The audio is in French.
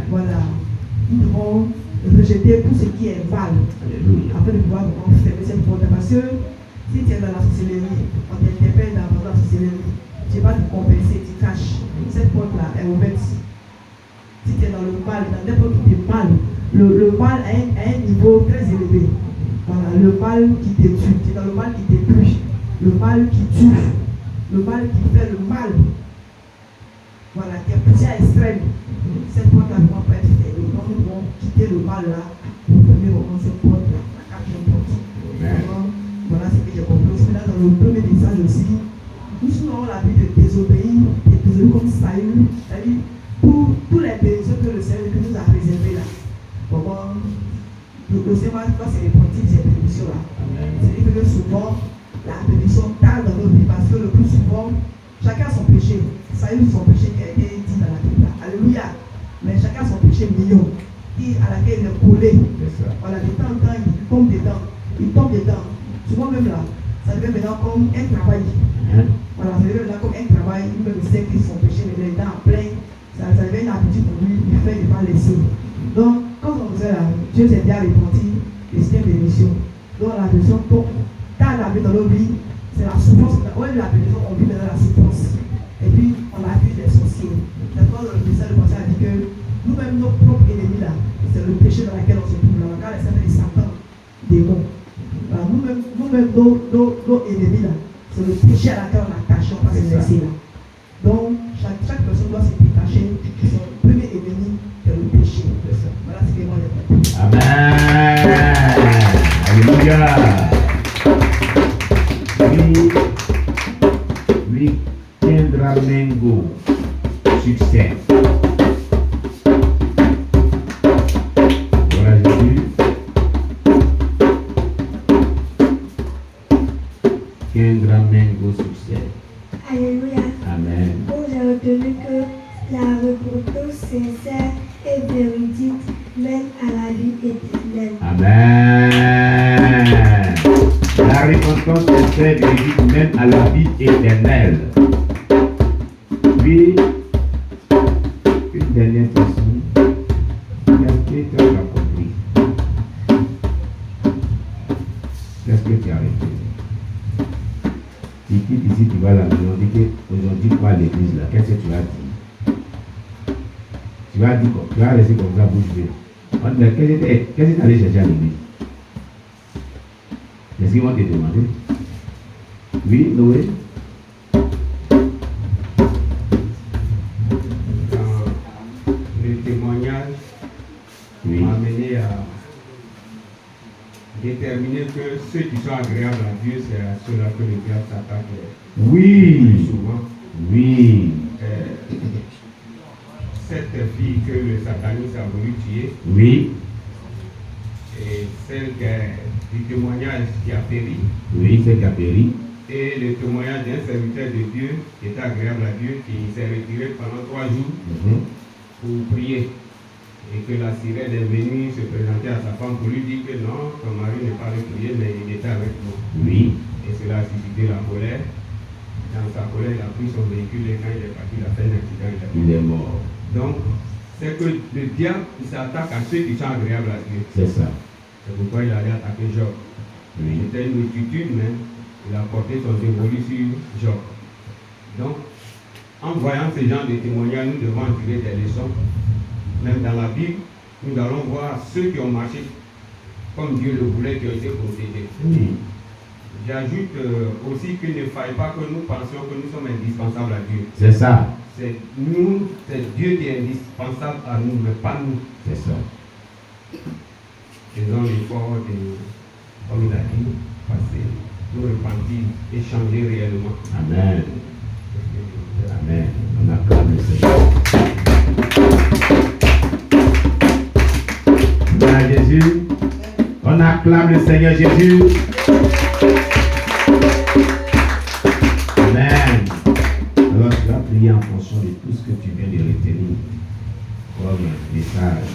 Voilà. Nous devons rejeter tout ce qui est mal. Alléluia. Afin de pouvoir vraiment fermer cette porte. Parce que si tu es dans la sorcellerie, on t'interpelle dans la sorcellerie, tu vas te compenser, tu caches. Cette porte-là est ouverte. Si tu es dans le mal, dans n'importe quel mal, le mal a un niveau très élevé. Voilà, le mal qui te tue, tu es dans le mal qui t'épuise, le mal qui tue, le mal qui fait le mal. Voilà, qui est poussé à extrême. Cette porte-là ne va pas être fermée. Donc nous devons quitter le mal-là pour fermer vraiment cette porte-là, la quatrième porte. Voilà ce que j'ai compris. Là, dans le premier message aussi, nous avons la vie de désobéir comme Saül. C'est-à-dire, tous les bénédictions que le Seigneur nous a réservées là. Comment le Seigneur va se repentir de ces bénédictions-là. C'est-à-dire que souvent, la bénédiction tarde dans nos vies parce que le plus souvent, chacun a son péché. Saül, son péché qui a été dit dans la Bible. Alléluia. Mais chacun a son péché mignon, à laquelle il est collé. Voilà, de temps en temps, il tombe dedans. Il tombe dedans. Souvent même là, ça devient maintenant comme un travail. Voilà, ça devient maintenant comme un travail. Lui-même il sait que son péché, mais il est dedans en plein. Ça devient une habitude pour lui, il fait, il va laisser. Donc, quand on faisait là, Dieu s'est bien repenti et c'était une bénédiction. Donc, la bénédiction, quand on a vu dans nos vies, c'est la souffrance. Ouais, la bénédiction, on vit maintenant la souffrance. Et puis, on accuse les sorciers. D'accord, le message de Pasteur a dit que nous-mêmes, nos propres ennemis là, c'est le péché dans lequel on se trouve là. Quand les s'appelle les Satan, démons. Alors, nous-mêmes, nos ennemis là, c'est le péché à laquelle on attache, on va se laisser là. Donc, chaque personne doit se détacher de son premier ennemi, c'est le péché. Voilà ce que moi j'ai compris. Amen. Alléluia. Oui, Kendra Mengo, succès. Voilà Jésus. Kendra Mengo, succès. Alléluia. Amen. Donc j'ai retenu que la repentance sincère et véridique mène à la vie éternelle. Amen. La repentance sincère et véridique mène à la vie éternelle. Puis, une dernière question. Qu'est-ce que tu as compris? Qu'est-ce que tu as retenu? Tu quittes ici, tu vas à la maison, on dit qu'aujourd'hui, tu vas à l'église là, qu'est-ce que tu vas dire? Tu vas dire quoi? Tu vas rester comme ça, bouche bée. On dit, qu'est-ce que tu es allé chercher à l'église? Est-ce qu'ils vont te demander? Oui, Noé? Le témoignage m'a amené à déterminer que ceux qui sont agréables à Dieu, c'est à ceux-là que le diable s'attaque Oui. souvent. Oui. Cette fille que le satanisme a voulu tuer, Oui. et celle du témoignage qui a péri, Oui, c'est qui a péri. et le témoignage d'un serviteur de Dieu qui était agréable à Dieu, qui s'est retiré pendant 3 jours pour prier. Et que la sirène est venue se présenter à sa femme pour lui dire que non, ton mari n'est pas allé prier, mais il était avec nous. Oui. Et cela a suscité la colère. Dans sa colère, il a pris son véhicule et quand il est parti, il a fait un accident. Il est mort. Donc, c'est que le diable, il s'attaque à ceux qui sont agréables à Dieu. C'est ça. C'est pourquoi il allait attaquer Job. Oui. C'était une multitude, mais il a porté son dévolu sur Job. Donc, en voyant ce genre de témoignages, nous devons en tirer des leçons. Même dans la Bible, nous allons voir ceux qui ont marché comme Dieu le voulait, qui ont été protégés. Oui. J'ajoute aussi qu'il ne faille pas que nous pensions que nous sommes indispensables à Dieu. C'est ça. C'est nous, c'est Dieu qui est indispensable à nous, mais pas nous. C'est ça. Faisons l'effort de, comme il a dit, passer, nous repentir et changer réellement. Amen. Amen. On acclame le Seigneur. Voilà Jésus. On acclame le Seigneur Jésus. Amen. Alors tu vas prier en fonction de tout ce que tu viens de retenir comme message.